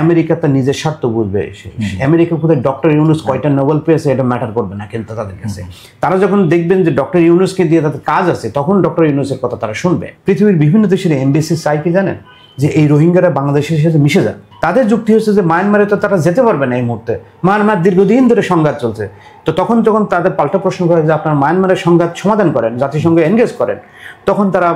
America তার নিজের স্বার্থ বুঝবে। আমেরিকা কোথায় ডক্টর ইউনুস কয়টা নোবেল পেয়েছে এটা ম্যাটার করবে না কিন্তু তাদের কাছে। তারা যখন দেখবেন যে ডক্টর ইউনুসকে দিয়ে তাদের কাজ আছে, তখন ডক্টর ইউনুসের কথা তারা শুনবে। পৃথিবীর বিভিন্ন দেশের এমবেসি চাই কি জানেন, যে এই রোহিঙ্গারা বাংলাদেশের সাথে মিশে যান। তাদের যুক্তি হচ্ছে যে মায়ানমারে তো তারা যেতে পারবে না এই মুহূর্তে, মায়ানমার দীর্ঘদিন ধরে সংঘাত চলছে। তো তখন যখন তাদের পাল্টা প্রশ্ন করে যে আপনার মায়ানমারের সংঘাত সমাধান করেন, জাতিসংঘে এনগেজ করেন, তখন তারা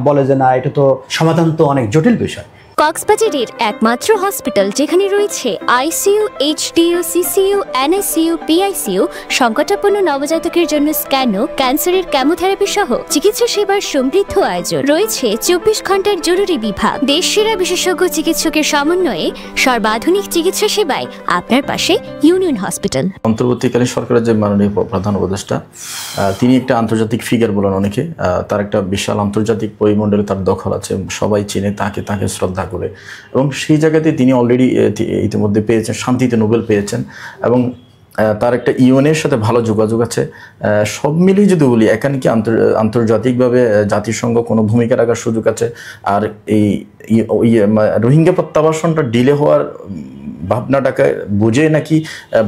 বলে যে না, এটা তো সমাধান তো অনেক জটিল বিষয়। কক্সবাজারের একমাত্র হসপিটাল যেখানে রয়েছে ICU, HDU, CCU, NICU, PICU, সংকটাপন্ন নবজাতকের জন্য স্ক্যানো, ক্যান্সারের কেমোথেরাপি সহ চিকিৎসা সেবার সমৃদ্ধ আয়োজন। রয়েছে 24 ঘন্টার জরুরি বিভাগ। দেশ সেরা বিশেষজ্ঞ চিকিৎসকের সমন্বয়ে সর্বাধুনিক চিকিৎসা সেবায় আপনার পাশে ইউনিয়ন হসপিটাল। অন্তর্বর্তীকালীন সরকারের যে মাননীয় প্রধান উপদেষ্টা, তিনি একটা আন্তর্জাতিক ফিগার বলেন অনেকে। তার একটা বিশাল আন্তর্জাতিক পরিমণ্ডলে তার দখল আছে, সবাই চিনে তাকে শ্রদ্ধা করে, এবং সেই জায়গাতে তিনি অলরেডি ইতিমধ্যে পেয়েছেন, শান্তিতে নোবেল পেয়েছেন, এবং তার একটা ইউএনের সাথে ভালো যোগাযোগ আছে। সব মিলিয়ে যদি বলি, এখানে কি আন্তর্জাতিকভাবে জাতিসংঘ কোনো ভূমিকা রাখার সুযোগ আছে? আর এই রোহিঙ্গা প্রত্যাবাসনটা ডিলে হওয়ার ভাবনাটাকে বুঝে নাকি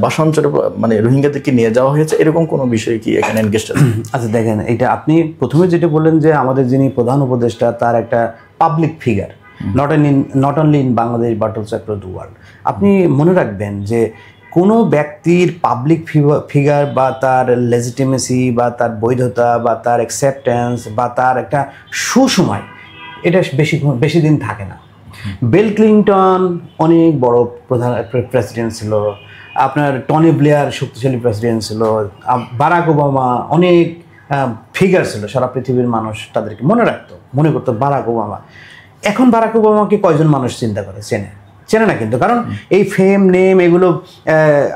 বাসাঞ্চলে মানে রোহিঙ্গাদেরকে নিয়ে যাওয়া হয়েছে, এরকম কোনো বিষয় কি এখানে এনগেজড আছে? আচ্ছা দেখেন, এটা আপনি প্রথমে যেটা বললেন যে আমাদের যিনি প্রধান উপদেষ্টা, তার একটা public figure, not only in Bangladesh but also across the world. আপনি মনে রাখবেন যে কোনো ব্যক্তির পাবলিক ফিগার বা তার লেজিটিমেসি বা তার বৈধতা বা তার অ্যাকসেপ্টেন্স বা তার একটা সুসময়, এটা বেশি দিন থাকে না। বিল ক্লিনটন অনেক বড় প্রধান প্রেসিডেন্ট ছিল, আপনার টনি ব্লেয়ার শক্তিশালী প্রেসিডেন্ট ছিল, বারাক ওবামা অনেক ফিগার ছিল, সারা পৃথিবীর মানুষ তাদেরকে মনে করতো বারাক ওবামা। এখন বারাক ওবামাকে কয়জন মানুষ চিন্তা করে, চেনে না কিন্তু, কারণ এই ফেম নেম এগুলো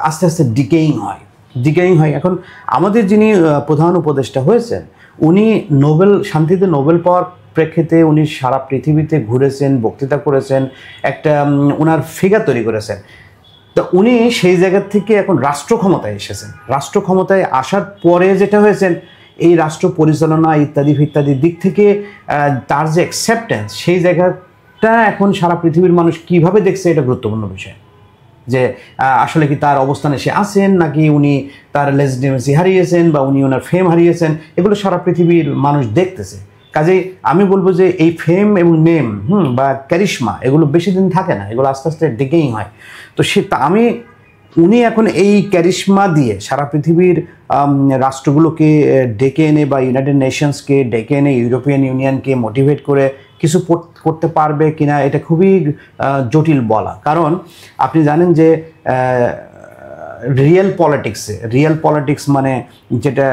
আস্তে আস্তে ডিকেইং হয়। এখন আমাদের যিনি প্রধান উপদেষ্টা হয়েছেন, উনি শান্তিতে নোবেল পাওয়ার প্রেক্ষিতে উনি সারা পৃথিবীতে ঘুরেছেন, বক্তৃতা করেছেন, একটা ওনার ফিগার তৈরি করেছেন। তো উনি সেই জায়গা থেকে এখন রাষ্ট্র ক্ষমতায় এসেছেন। রাষ্ট্র ক্ষমতায় আসার পরে যেটা হয়েছেন, এই রাষ্ট্র পরিচালনা ইত্যাদির দিক থেকে তার যে অ্যাকসেপ্টেন্স, সেই জায়গাটা এখন সারা পৃথিবীর মানুষ কিভাবে দেখছে, এটা গুরুত্বপূর্ণ বিষয়। যে আসলে কি তার অবস্থানে সে আছেন, নাকি উনি তার লেজিটিমেসি হারিয়েছেন বা উনি ওনার ফেম হারিয়েছেন, এগুলো সারা পৃথিবীর মানুষ দেখতেছে। কাজেই আমি বলবো যে এই ফেম এবং নেম বা ক্যারিশমা এগুলো বেশি দিন থাকে না, এগুলো আস্তে আস্তে ডেকেই হয়। তো উনি এখন এই ক্যারিশমা দিয়ে সারা পৃথিবীর রাষ্ট্রগুলোকে ডেকে এনে বা ইউনাইটেড নেশনসকে ডেকে এনে ইউরোপিয়ান ইউনিয়নকে মোটিভেট করে কিছু করতে পারবে কিনা, এটা খুবই জটিল বলা। কারণ আপনি জানেন যে রিয়েল পলিটিক্স মানে যেটা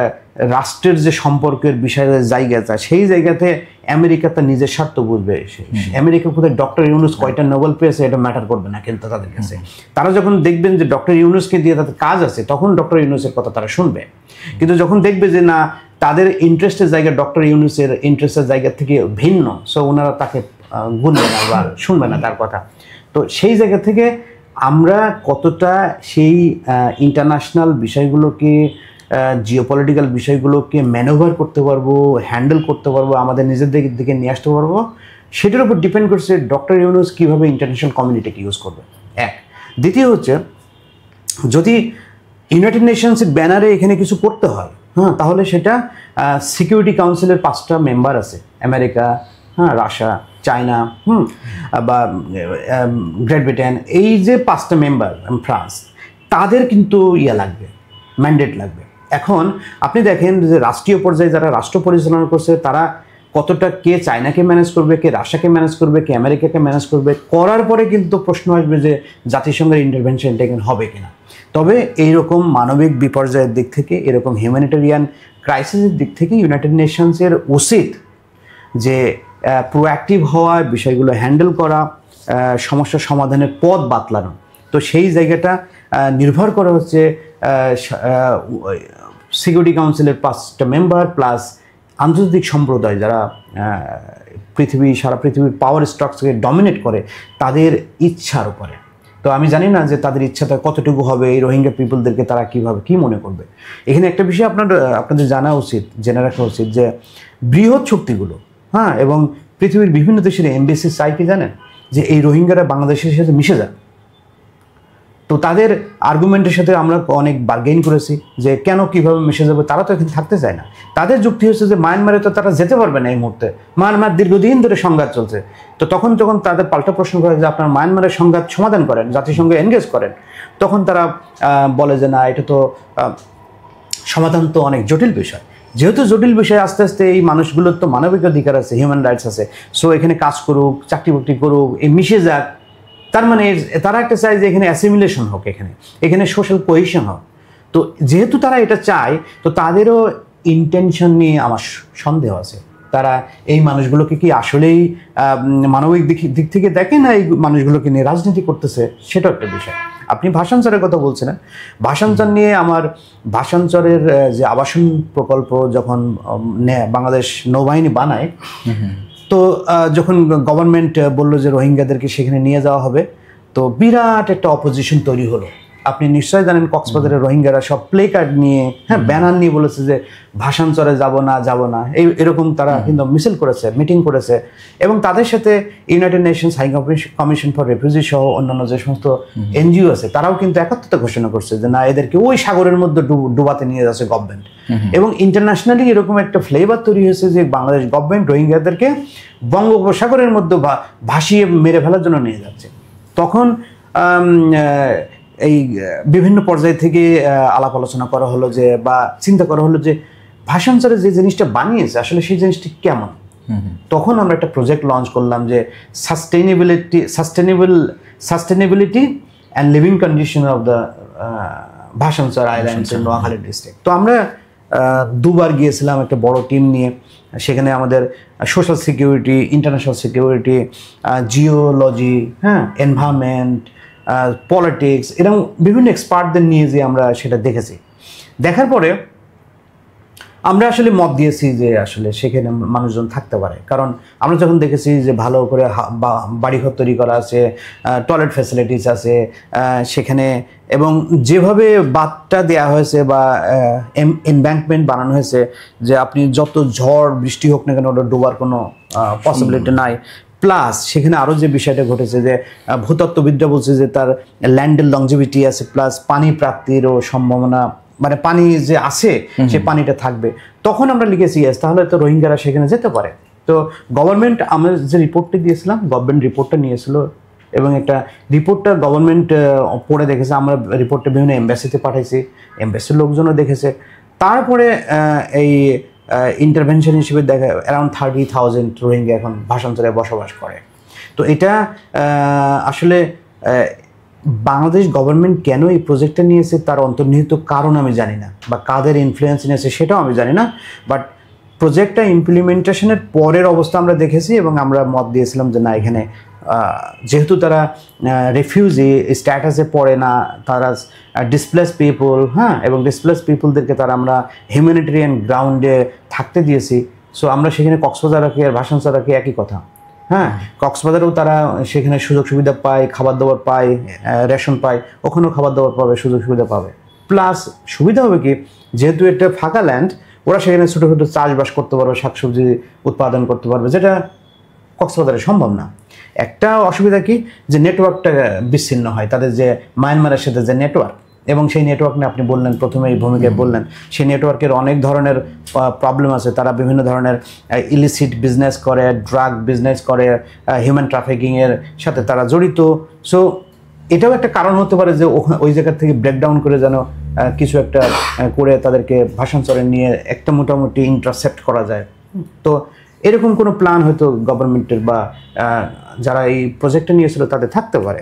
রাষ্ট্রের যে সম্পর্কের বিষয়ের জায়গাটা, সেই জায়গাতে আমেরিকা তার নিজের স্বার্থ বুঝবে। আমেরিকা কোথায় ডক্টর ইউনুস কয়টা নোবেল পেয়েছে এটা ম্যাটার করবে না কিন্তু তাদের কাছে। তারা যখন দেখবেন যে ডক্টর ইউনুসকে দিয়ে তাদের কাজ আছে, তখন ডক্টর ইউনুসের কথা তারা শুনবে। কিন্তু যখন দেখবে যে না, তাদের ইন্টারেস্টের জায়গা ডক্টর ইউনুসের ইন্টারেস্টের জায়গা থেকে ভিন্ন, সো ওনারা তাকে গুনবে না বা শুনবে না তার কথা। তো সেই জায়গা থেকে আমরা কতটা সেই ইন্টারন্যাশনাল বিষয়গুলোকে, জিওপলিটিক্যাল বিষয়গুলোকে ম্যানোভার করতে পারবো, হ্যান্ডেল করতে পারবো, আমাদের নিজেদের দিকে নিয়ে আসতে পারবো, সেটার উপর ডিপেন্ড করছে ডক্টর ইউনুস কীভাবে ইন্টারন্যাশনাল কমিউনিটিকে ইউজ করবে। দ্বিতীয় হচ্ছে, যদি ইউনাইটেড নেশনসের ব্যানারে এখানে কিছু করতে হয়, তাহলে সেটা সিকিউরিটি কাউন্সিলের 5টা মেম্বার আছে, আমেরিকা, রাশিয়া, চায়না, বা গ্রেট ব্রিটেন, এই যে 5টা মেম্বার, ফ্রান্স, তাদের কিন্তু ম্যান্ডেট লাগবে। এখন আপনি দেখেন যে রাষ্ট্রীয় পর্যায়ে যারা রাষ্ট্র পরিচালনা করছে, তারা কতটা, কে চায়নাকে ম্যানেজ করবে, কে রাশিয়াকে ম্যানেজ করবে, কে আমেরিকাকে ম্যানেজ করবে, করার পরে কিন্তু প্রশ্ন আসবে যে জাতিসংঘের ইন্টারভেনশনটা এখানে হবে কিনা। তবে এইরকম মানবিক বিপর্যয়ের দিক থেকে, এরকম হিউম্যানিটেরিয়ান ক্রাইসিসের দিক থেকে ইউনাইটেড নেশনসের উচিত যে প্রোঅ্যাক্টিভ হওয়া, বিষয়গুলো হ্যান্ডেল করা, সমস্যা সমাধানের পথ বাতলানো। তো সেই জায়গাটা নির্ভর করা হচ্ছে সিকিউরিটি কাউন্সিলের 5টা মেম্বার প্লাস আন্তর্জাতিক সম্প্রদায়, যারা সারা পৃথিবীর পাওয়ার স্ট্রাকচারকে ডমিনেট করে, তাদের ইচ্ছার উপরে। তো আমি জানি না যে তাদের ইচ্ছাটা কতটুকু হবে, এই রোহিঙ্গা পিপলদেরকে তারা কী মনে করবে। এখানে একটা বিষয় আপনাদের জেনে রাখা উচিত যে বৃহৎ শক্তিগুলো, এবং পৃথিবীর বিভিন্ন দেশের এমবেসি চাই কি জানেন, যে এই রোহিঙ্গারা বাংলাদেশের সাথে মিশে যান। তো তাদের আর্গুমেন্টের সাথে আমরা অনেক বার্গেইন করেছি যে কেন কীভাবে মিশে যাবে, তারা তো এখানে থাকতে চায় না। তাদের যুক্তি হচ্ছে যে মায়ানমারে তো তারা যেতে পারবে না এই মুহূর্তে, মায়ানমার দীর্ঘদিন ধরে সংঘাত চলছে। তো তখন যখন তাদের পাল্টা প্রশ্ন করে যে আপনার মায়ানমারের সংঘাত সমাধান করেন, জাতিসংঘে এনগেজ করেন, তখন তারা বলে যে না, এটা তো সমাধান তো অনেক জটিল বিষয়। যেহেতু জটিল বিষয়, আস্তে আস্তে এই মানুষগুলোর তো মানবিক অধিকার আছে, হিউম্যান রাইটস আছে, সো এখানে কাজ করুক, চাকরি বাকরি করুক, এই মিশে যাক। তার মানে তারা একটা চায় যে এখানে অ্যাসিমিলেশন হোক, এখানে সোশ্যাল কোহেশন হোক। তো যেহেতু তারা এটা চায়, তো তাদেরও ইন্টেনশন নিয়ে আমার সন্দেহ আছে। তারা এই মানুষগুলোকে কি আসলেই মানবিক দিক থেকে দেখে, না এই মানুষগুলোকে নিয়ে রাজনীতি করতেছে, সেটাও একটা বিষয়। আপনি ভাষাঞ্চরের কথা বলছিলেন, ভাষাঞ্চর নিয়ে আমার ভাষাঞ্চরের যে আবাসন প্রকল্প যখন বাংলাদেশ নৌবাহিনী বানায়, তো যখন গভর্নমেন্ট বললো যে রোহিঙ্গাদেরকে সেখানে নিয়ে যাওয়া হবে, তো বিরাট একটা অপোজিশন তৈরি হলো। আপনি নিশ্চয়ই জানেন কক্সবাজারের রোহিঙ্গারা সব প্লে কার্ড নিয়ে, ব্যানার নিয়ে বলেছে যে ভাষাঞ্চরে যাব না, এরকম তারা কিন্তু মিছিল করেছে, মিটিং করেছে। এবং তাদের সাথে United Nations High Commission for refugee সহ অন্যান্য যে সমস্ত এনজিও আছে, তারাও কিন্তু একাত্মতা ঘোষণা করছে যে না, এদেরকে ওই সাগরের মধ্যে ডুবাতে নিয়ে যাচ্ছে গভর্নমেন্ট। এবং ইন্টারন্যাশনালি এরকম একটা ফ্লেভার তৈরি হয়েছে যে বাংলাদেশ গভর্নমেন্ট রোহিঙ্গাদেরকে বঙ্গোপসাগরের মধ্যে ভাসিয়ে মেরে ফেলার জন্য নিয়ে যাচ্ছে। তখন এই বিভিন্ন পর্যায় থেকে আলাপ আলোচনা করা হলো যে, বা চিন্তা করা হলো যে ভাষাঞ্চলে যে জিনিসটা বানিয়েছে আসলে সেই জিনিসটি কেমন। তখন আমরা একটা প্রজেক্ট লঞ্চ করলাম যে sustainability and living condition of the Bhasanchar islands in Noakhali district. তো আমরা দুবার গিয়েছিলাম একটা বড় টিম নিয়ে। সেখানে আমাদের social security, international security, geology, environment, politics, এরকম বিভিন্ন এক্সপার্টদের নিয়ে যে আমরা সেটা দেখেছি। দেখার পরে আমরা আসলে মত দিয়েছি যে আসলে সেখানে মানুষজন থাকতে পারে, কারণ আমরা যখন দেখেছি যে ভালো করে বাড়িঘর তৈরি করা আছে, টয়লেট ফ্যাসিলিটিস আছে সেখানে, এবং যেভাবে বাঁধটা দেওয়া হয়েছে বা এমব্যাঙ্কমেন্ট বানানো হয়েছে যে আপনি যত ঝড় বৃষ্টি হোক না কেন ওটা ডোবার কোনো পসিবিলিটি নাই। প্লাস সেখানে আরও যে বিষয়টা ঘটেছে যে ভূতত্ত্ববিদরা বলছে যে তার ল্যান্ডের লংজিভিটি আছে, প্লাস পানি প্রাপ্তিরও সম্ভাবনা, মানে পানি যে আছে সে পানিটা থাকবে। তখন আমরা লিখেছি ইয়েস, তাহলে তো রোহিঙ্গারা সেখানে যেতে পারে। তো গভর্নমেন্ট, আমরা যে রিপোর্টটি দিয়েছিলাম, গভর্নমেন্ট রিপোর্টটা নিয়েছিল এবং একটা রিপোর্টটা গভর্নমেন্ট পড়ে দেখেছে। আমরা রিপোর্টটা বিভিন্ন এম্বাসিতে পাঠাইছি, এম্বাসির লোকজনও দেখেছে। তারপরে এই ইন্টারভেনশন হিসেবে দেখা অ্যারাউন্ড 30,000 রোহিঙ্গা এখন ভাষাঞ্চলে বসবাস করে। তো এটা আসলে বাংলাদেশ গভর্নমেন্ট কেন এই প্রজেক্টটা নিয়েছে তার অন্তর্নিহিত কারণ আমি জানি না, বা কাদের ইনফ্লুয়েন্স নিয়েছে সেটাও আমি জানি না। বাট প্রজেক্টটা ইমপ্লিমেন্টেশনের পরের অবস্থা আমরা দেখেছি এবং আমরা মত দিয়েছিলাম যে না, এখানে যেহেতু তারা রেফিউজি স্ট্যাটাসে পড়ে না, তারা ডিসপ্লেস পিপল, এবং ডিসপ্লেস পিপলদেরকে তারা আমরা হিউম্যানিটেরিয়ান গ্রাউন্ডে থাকতে দিয়েছি। সো আমরা সেখানে কক্সবাজার রাখি আর ভাষাঞ্চল রাখি একই কথা। কক্সবাজারেও তারা সেখানে সুযোগ সুবিধা পায়, খাবার দাবার পায়, রেশন পায়, ওখানেও খাবার দাবার পাবে, সুযোগ সুবিধা পাবে। প্লাস সুবিধা হবে কি, যেহেতু এটা ফাঁকা ল্যান্ড, ওরা সেখানে ছোটো ছোটো চাষবাস করতে পারবে, শাকসবজি উৎপাদন করতে পারবে, যেটা কক্সবাজারে সম্ভব না। একটা অসুবিধা কি, যে নেটওয়ার্কটা বিচ্ছিন্ন হয়, তাদের যে মায়ানমারের সাথে যে নেটওয়ার্ক, এবং সেই নেটওয়ার্ক নিয়ে আপনি বললেন প্রথমে এই ভূমিকায় বললেন, সেই নেটওয়ার্কের অনেক ধরনের প্রবলেম আছে। তারা বিভিন্ন ধরনের ইলিসিট বিজনেস করে, ড্রাগ বিজনেস করে, হিউম্যান ট্রাফিকিংয়ের সাথে তারা জড়িত। সো এটাও একটা কারণ হতে পারে যে ওই জায়গা থেকে ব্রেকডাউন করে যেন কিছু একটা করে তাদেরকে ভাষাঞ্চলে নিয়ে একটা মোটামুটি ইন্টারসেপ্ট করা যায়। তো এরকম কোনো প্ল্যান হয়তো গভর্নমেন্টের বা যারা এই প্রজেক্টটা নিয়েছিল তাদের থাকতে পারে।